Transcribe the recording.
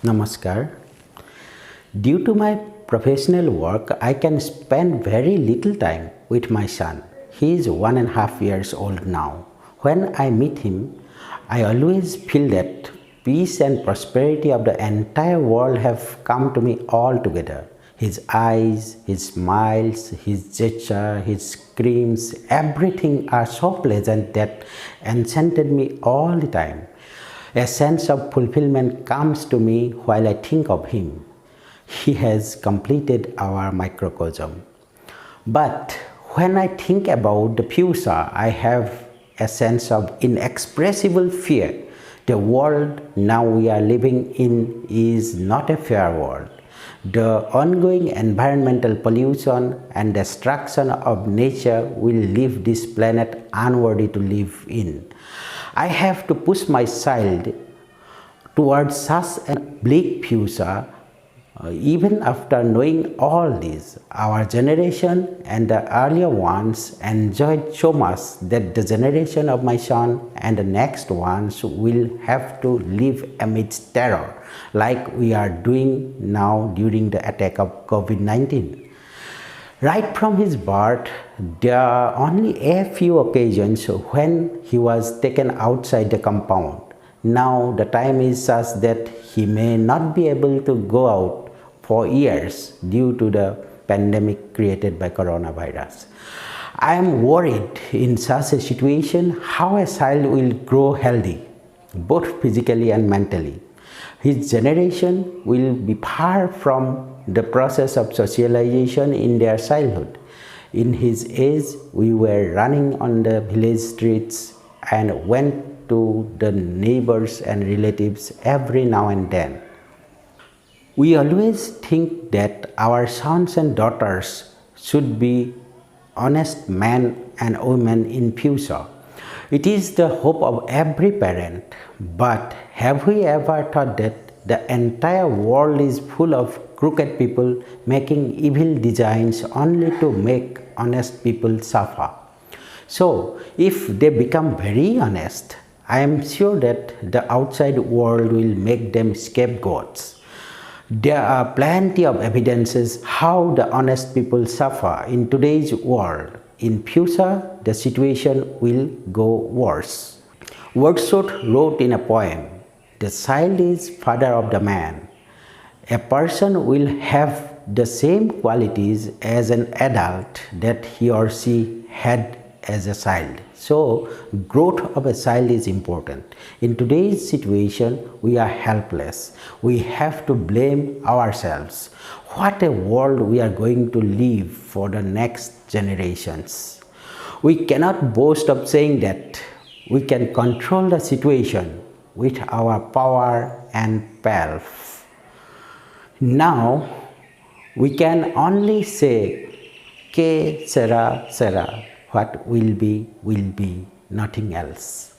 Namaskar. Due to my professional work, I can spend very little time with my son. He is 1.5 years old now. When I meet him, I always feel that peace and prosperity of the entire world have come to me all together. His eyes, his smiles, his gesture, his screams, everything are so pleasant that enchanted me all the time. A sense of fulfillment comes to me while I think of him. He has completed our microcosm. But when I think about the future, I have a sense of inexpressible fear. The world now we are living in is not a fair world. The ongoing environmental pollution and destruction of nature will leave this planet unworthy to live in. I have to push my child towards such a bleak future. Even after knowing all this, our generation and the earlier ones enjoyed so much that the generation of my son and the next ones will have to live amidst terror like we are doing now during the attack of COVID-19. Right from his birth, there are only a few occasions when he was taken outside the compound. Now the time is such that he may not be able to go out for years due to the pandemic created by coronavirus. I am worried in such a situation how a child will grow healthy, both physically and mentally. His generation will be far from the process of socialization in their childhood. In his age, we were running on the village streets and went to the neighbors and relatives every now and then. We always think that our sons and daughters should be honest men and women in future. It is the hope of every parent, but have we ever thought that the entire world is full of crooked people making evil designs only to make honest people suffer? So, if they become very honest, I am sure that the outside world will make them scapegoats. There are plenty of evidences how the honest people suffer in today's world. In future, the situation will go worse. Wordsworth wrote in a poem, "The child is father of the man." A person will have the same qualities as an adult that he or she had as a child. So, growth of a child is important. In today's situation, we are helpless. We have to blame ourselves. What a world we are going to leave for the next generations. We cannot boast of saying that we can control the situation with our power and pelf. Now, we can only say, que sera, sera. What will be, nothing else.